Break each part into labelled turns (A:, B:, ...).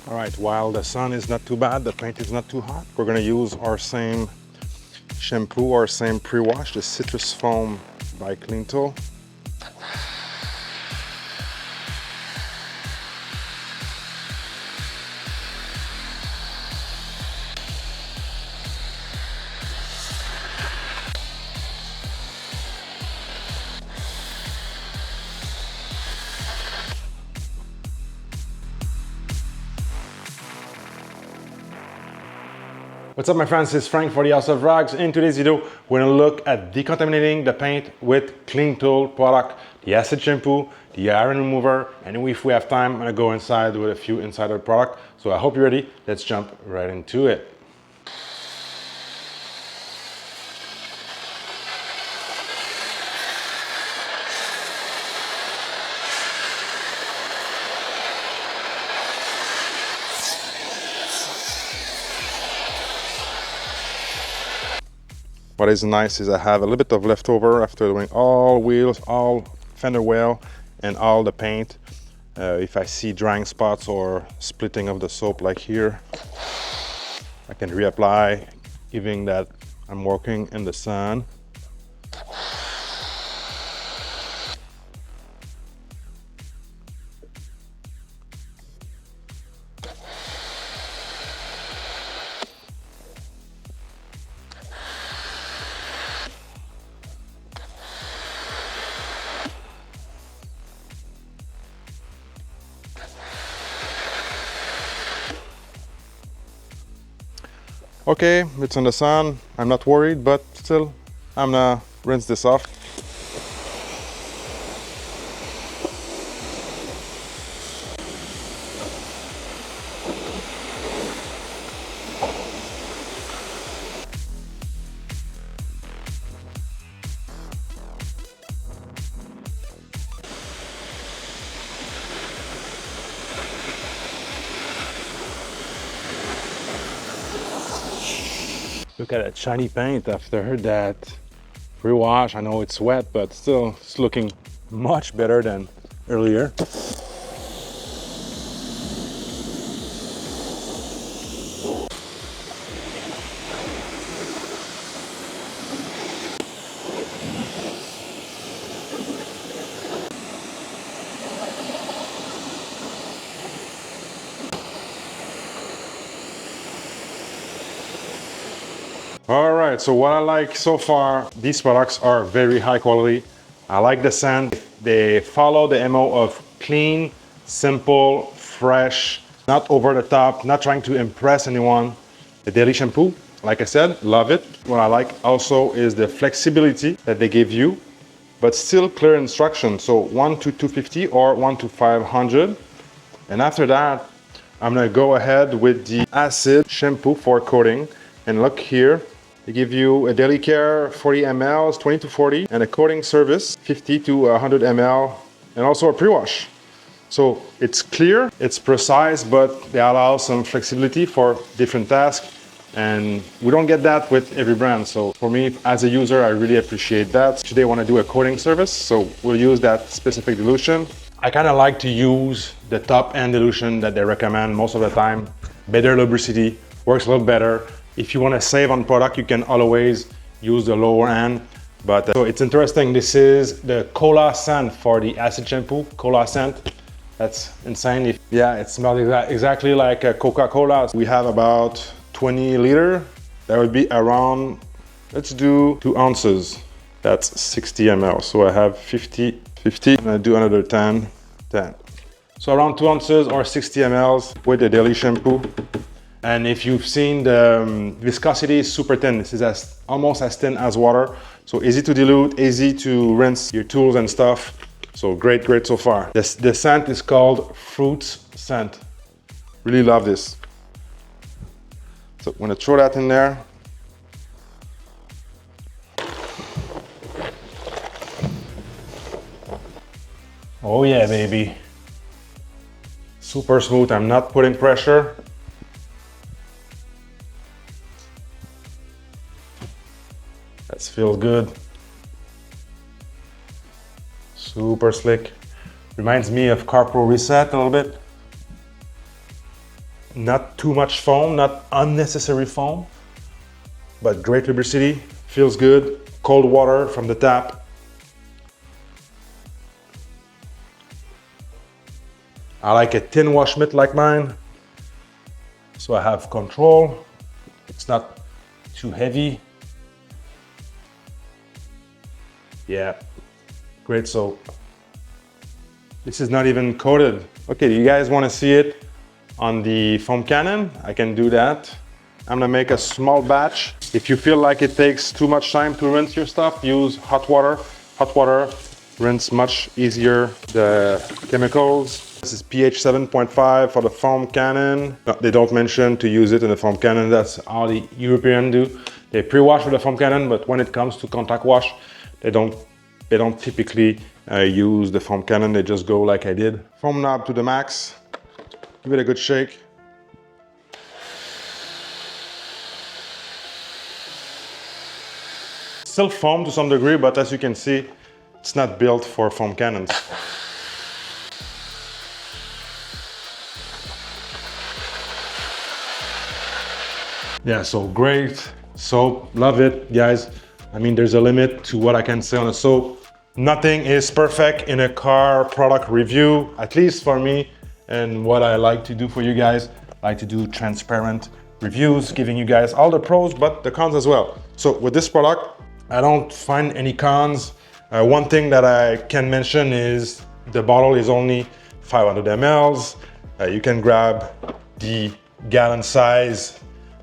A: All right, while the sun is not too bad, the paint is not too hot, we're gonna use our same shampoo, our same pre-wash, the Citrus Foam by Cleantle. What's up my friends, it's Frank for the House of Rags. In today's video, we're gonna look at decontaminating the paint with Cleantle product, the acid shampoo, the iron remover, and if we have time, I'm gonna go inside with a few insider product. So I hope you're ready, let's jump right into it. What is nice is I have a little bit of leftover after doing all wheels, all fender well, and all the paint. If I see drying spots or splitting of the soap like here, I can reapply, giving that I'm working in the sun. Okay, it's in the sun. I'm not worried, but still, I'm gonna rinse this off. Look at that shiny paint after that pre-wash. I know it's wet, but still it's looking much better than earlier. All right, so what I like so far, these products are very high quality. I like the scent. They follow the MO of clean, simple, fresh, not over the top, not trying to impress anyone. The daily shampoo, like I said, love it. What I like also is the flexibility that they give you, but still clear instructions. So 1 to 250 or 1 to 500. And after that, I'm gonna go ahead with the acid shampoo for coating. And look here, they give you a daily care 40 ml, 20 to 40, and a coating service 50 to 100 ml, and also a pre-wash. So it's clear, it's precise, but they allow some flexibility for different tasks. And we don't get that with every brand. So for me, as a user, I really appreciate that. Today I want to do a coating service, so we'll use that specific dilution. I kind of like to use the top end dilution that they recommend most of the time. Better lubricity, works a little better. If you want to save on product, you can always use the lower end. But so it's interesting, this is the cola scent for the acid shampoo, cola scent. That's insane. Yeah, it smells exactly like a Coca-Cola. We have about 20 liter. That would be around, let's do 2 ounces. That's 60 ml. So I have 50, and I do another 10. So around 2 ounces or 60 ml with the daily shampoo. And if you've seen, the viscosity is super thin. This is almost as thin as water. So easy to dilute, easy to rinse your tools and stuff. So great so far. The scent is called fruits scent. Really love this. So I'm gonna throw that in there. Oh yeah, baby. Super smooth, I'm not putting pressure. That feels good. Super slick. Reminds me of Carpro Reset a little bit. Not too much foam, not unnecessary foam, but great lubricity, feels good. Cold water from the tap. I like a thin wash mitt like mine, so I have control. It's not too heavy. Yeah, great soap. This is not even coated. Okay, do you guys want to see it on the foam cannon? I can do that. I'm gonna make a small batch. If you feel like it takes too much time to rinse your stuff, use hot water. Hot water rinse much easier the chemicals. This is pH 7.5 for the foam cannon. No, they don't mention to use it in the foam cannon. That's all the Europeans do. They pre-wash with the foam cannon, but when it comes to contact wash, they don't typically use the foam cannon. They just go like I did. Foam knob to the max. Give it a good shake. Still foam to some degree, but as you can see, it's not built for foam cannons. Yeah, so great soap, love it, guys. I mean, there's a limit to what I can say on a soap. Nothing is perfect in a car product review, at least for me, and what I like to do for you guys. I like to do transparent reviews, giving you guys all the pros, but the cons as well. So with this product, I don't find any cons. One thing that I can mention is the bottle is only 500 mLs. You can grab the gallon size.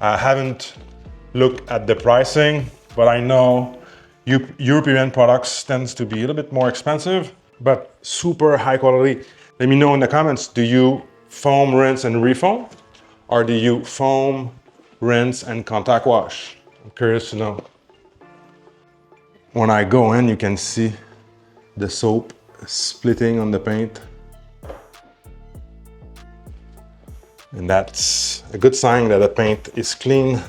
A: I haven't looked at the pricing, but I know European products tends to be a little bit more expensive, but super high quality. Let me know in the comments, do you foam, rinse, and refoam? Or do you foam, rinse, and contact wash? I'm curious to know. When I go in, you can see the soap splitting on the paint. And that's a good sign that the paint is clean.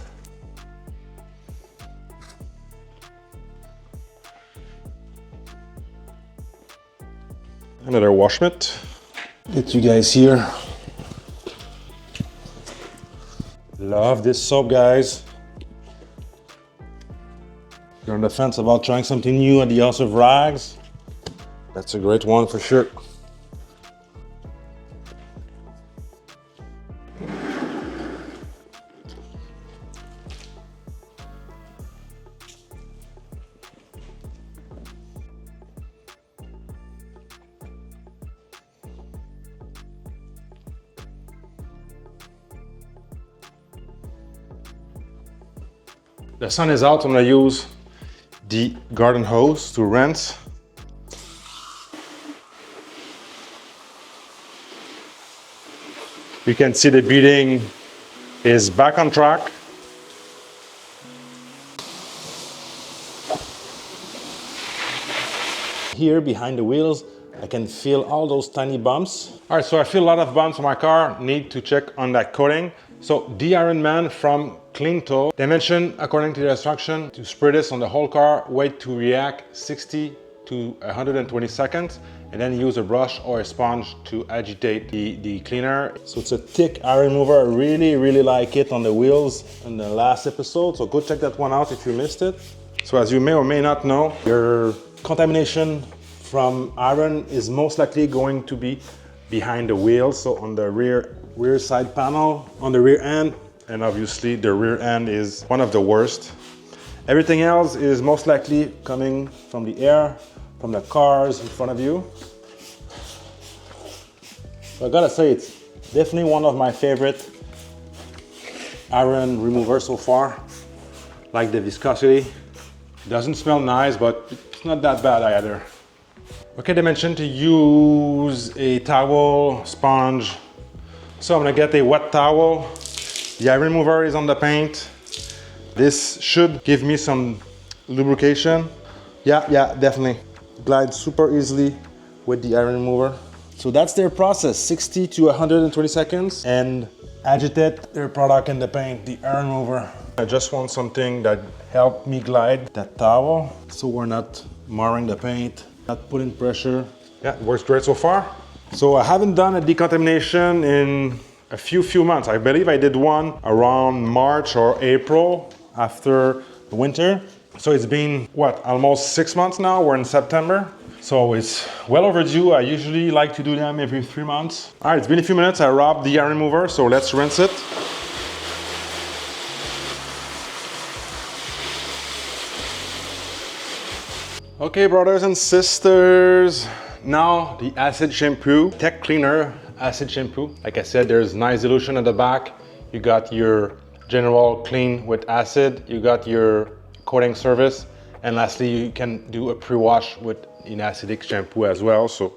A: Another wash mitt. Get you guys here. Love this soap, guys. You're on the fence about trying something new at the House of Rags. That's a great one for sure. The sun is out, I'm gonna use the garden hose to rinse. You can see the beading is back on track. Here behind the wheels, I can feel all those tiny bumps. All right, so I feel a lot of bumps on my car. Need to check on that coating. So the Iron Man from Cleantle, they mentioned, according to the instruction, to spray this on the whole car, wait to react 60 to 120 seconds, and then use a brush or a sponge to agitate the cleaner. So it's a thick iron remover. I really like it on the wheels in the last episode, so go check that one out if you missed it. So as you may or may not know, your contamination from iron is most likely going to be behind the wheels, so on the rear side panel, on the rear end, and obviously the rear end is one of the worst. Everything else is most likely coming from the air, from the cars in front of you. So I gotta say, it's definitely one of my favorite iron remover so far. Like the viscosity. Doesn't smell nice, but it's not that bad either. Okay, they mentioned to use a towel, sponge. So I'm gonna get a wet towel. The iron remover is on the paint. This should give me some lubrication. Yeah, definitely. Glides super easily with the iron remover. So that's their process, 60 to 120 seconds, and agitate their product in the paint, the iron remover. I just want something that help me glide that towel, so we're not marring the paint, not putting pressure. Yeah, it works great so far. So I haven't done a decontamination in a few months. I believe I did one around March or April after the winter. So it's been, what, almost 6 months now? We're in September. So it's well overdue. I usually like to do them every 3 months. All right, it's been a few minutes. I rubbed the yarn remover, so let's rinse it. Okay, brothers and sisters, now the acid shampoo, Tech Cleaner acid shampoo. Like I said, there's nice dilution at the back. You got your general clean with acid, you got your coating service, and lastly, you can do a pre-wash with an acidic shampoo as well. So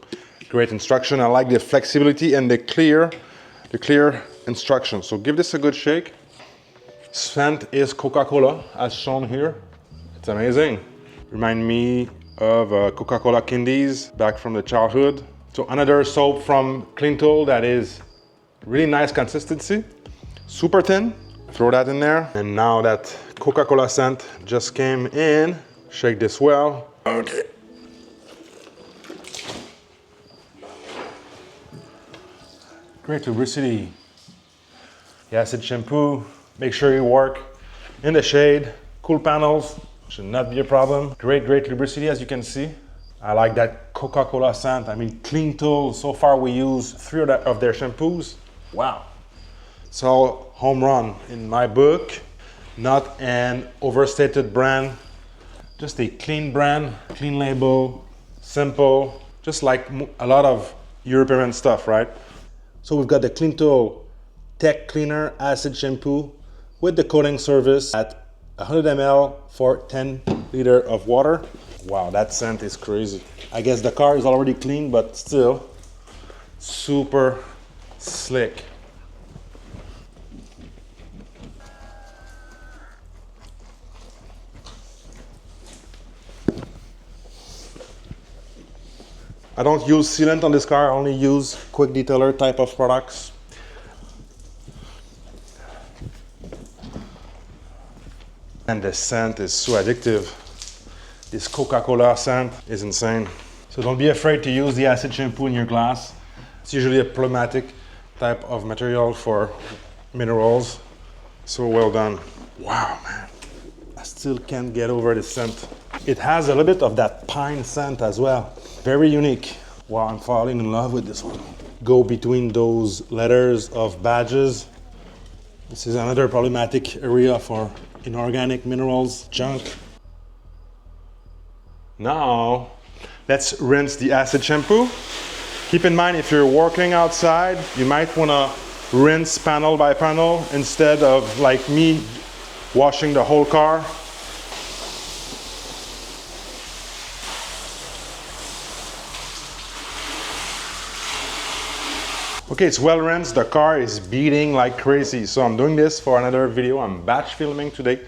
A: great instruction. I like the flexibility and the clear instructions. So give this a good shake. Scent is Coca-Cola, as shown here. It's amazing. Remind me of Coca-Cola candies back from the childhood. So another soap from Cleantle that is really nice consistency, super thin. Throw that in there. And now that Coca-Cola scent just came in, shake this well. Okay. Great lubricity. The acid shampoo, make sure you work in the shade, cool panels. Should not be a problem. Great lubricity, as you can see. I like that Coca-Cola scent. I mean, Cleantle, so far we use 3 of their shampoos. Wow. So, home run in my book. Not an overstated brand, just a clean brand, clean label, simple, just like a lot of European stuff, right? So we've got the Cleantle Tech Cleaner Acid Shampoo with the coating service at 100 ml for 10 liter of water. Wow, that scent is crazy. I guess the car is already clean, but still super slick. I don't use sealant on this car, I only use quick detailer type of products. And the scent is so addictive. This Coca-Cola scent is insane. So don't be afraid to use the acid shampoo in your glass. It's usually a problematic type of material for minerals. So well done. Wow, man. I still can't get over the scent. It has a little bit of that pine scent as well. Very unique. Wow, I'm falling in love with this one. Go between those letters of badges. This is another problematic area for inorganic minerals, junk. Now, let's rinse the acid shampoo. Keep in mind, if you're working outside, you might want to rinse panel by panel instead of, like me, washing the whole car. Okay, it's well rinsed. The car is beating like crazy. So I'm doing this for another video. I'm batch filming today.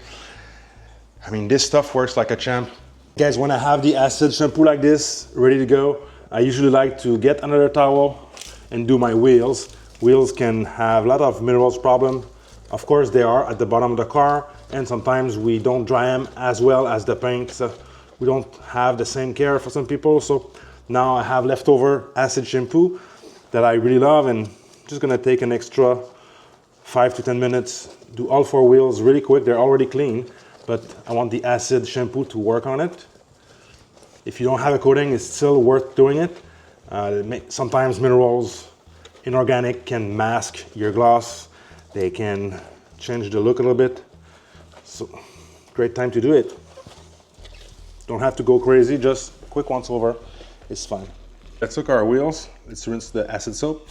A: I mean, this stuff works like a champ. Guys, when I have the acid shampoo like this, ready to go, I usually like to get another towel and do my wheels. Wheels can have a lot of minerals problem. Of course, they are at the bottom of the car, and sometimes we don't dry them as well as the paint. So we don't have the same care for some people. So now I have leftover acid shampoo that I really love, and just gonna take an extra 5 to 10 minutes, do all 4 wheels really quick. They're already clean, but I want the acid shampoo to work on it. If you don't have a coating, it's still worth doing it. Sometimes minerals, inorganic, can mask your gloss. They can change the look a little bit. So, great time to do it. Don't have to go crazy, just quick once over, it's fine. Let's look at our wheels. Let's rinse the acid soap.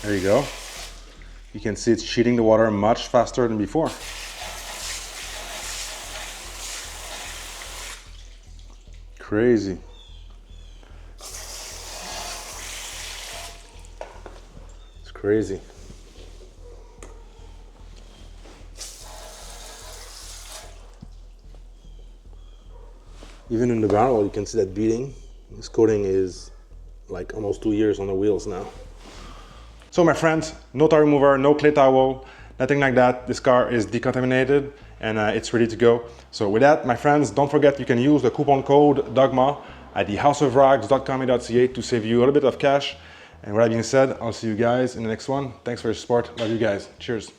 A: There you go. You can see it's sheeting the water much faster than before. Crazy. It's crazy. Even in the barrel, you can see that beading. This coating is like almost 2 years on the wheels now. So my friends, no tire remover, no clay towel, nothing like that. This car is decontaminated and it's ready to go. So with that, my friends, don't forget you can use the coupon code DOGMA at thehouseofrags.com.ca to save you a little bit of cash. And with that being said, I'll see you guys in the next one. Thanks for your support. Love you guys. Cheers.